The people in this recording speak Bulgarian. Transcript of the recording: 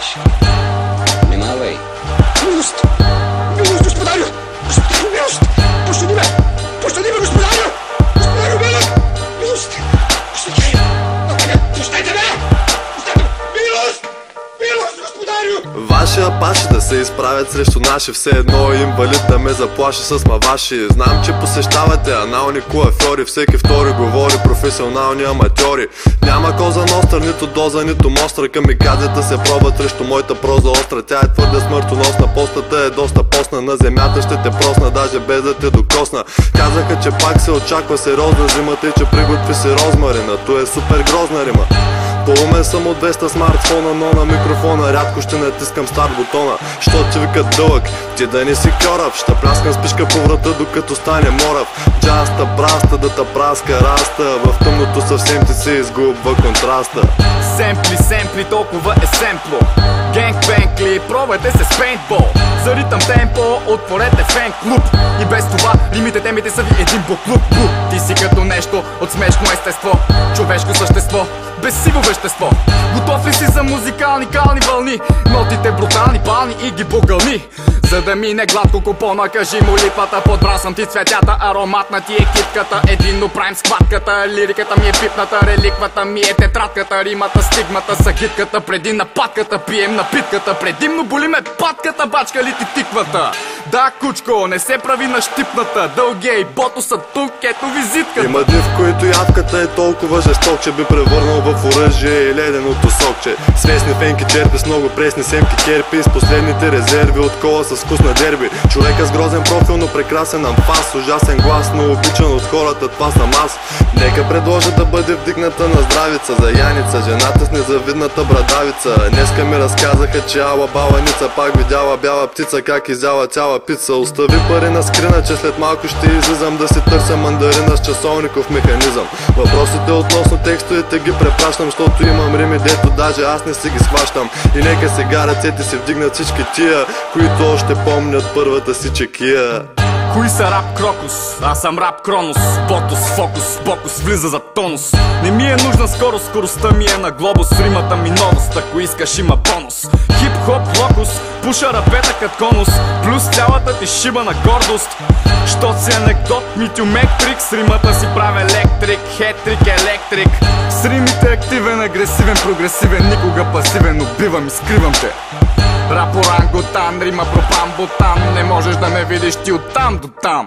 Милош, внимавай. Милост! Милост, господарю! Милост! Пощади ме! Пощади ме, господарю! Господарю, милост! Милост! Пощади! Пощайте ме! Милост! Милост, господарю! Вашия паши да се изправят срещу наши, все едно инвалид да ме заплаши с маваши. Знам, че посещавате анални куафьори, всеки втори говори професионални аматьори. Няма коза ностър, нито доза, нито мостра. Камикадзета се пробват срещу моята проза остра. Тя е твърде смъртоносна, постата е доста постна. На земята ще те просна, даже без да те докосна. Казаха, че пак се очаква сериозна зимата и че приготви се розмарина. То е супер грозна рима. По-умен съм от 200 смартфона, но на микрофона рядко ще натискам старт бутона. Що ти викат дълъг, ти да не си кьорав. Ще пляскам спишка по врата, докато стане морав. Джаста, праста, да та праска раста. В тъмното съвсем ти се изгубва контраста. Семпли, толкова е семпло. Генг-бенкли, пробвайте се с пейнтбол. За ритъм темпо, отворете фен клуб. И без това, римите, темите са ви един буклук. Ти си като нещо от смешно естество. Човешко същество, без сиво вещество. Готов ли си за музикални кални вълни? Нотите брутални, пални и ги богълни. За да мине гладко купона, кажи му липата. Подбрал съм ти цветята, ароматна ти е китката. Единно правим схватката, лириката ми е пипната. Реликвата ми е тетрадката, римата, стигмата, сагитката. Преди нападката пием напитката. Предимно боли ме патката, бачка ли ти тиквата? Да, кучко, не се прави на щипната. Дългей, ботоса тук, ето визитката. Има дни, в които ядката е толкова жесток, че би превърнал в оръжие и леденото сокче. Свестни фенки черпи с много пресни семки керпи. С последните резерви от кола с вкус на дерби. Човека с грозен профил, но прекрасен амфас. Ужасен глас, но обичан от хората, това съм аз. Нека предложа да бъде вдигната на здравица. За Яница, жената с незавидната брадавица. Днеска ми разказаха, че ала баланица пак видяла бяла птица, как изяла цяла пица. Остави пари на скрина, че след малко ще излизам да си търся мандарина с часовников механизъм. Въпросите относно текстовете ги препращам, защото имам рими, дето даже аз не си ги схващам. И нека сега ръцете си вдигнат всички тия, които още помнят първата си чекия. Кои са рап Крокус? Аз съм рап Кронос. Ботус, фокус, бокус, влиза за тонус. Не ми е нужна скорост, скоростта ми е на глобус. Римата ми новост, ако искаш има бонус. Хип-хоп локус, пуша рапета кът конус. Плюс цялата ти шиба на гордост. Щот си анекдот, митюмек трик. С римата си правя електрик, хетрик, електрик. С римите активен, агресивен, прогресивен. Никога пасивен, убивам и скривам те. Рап орангутан, рима пропан ботан. Не можеш да ме видиш ти оттам до там.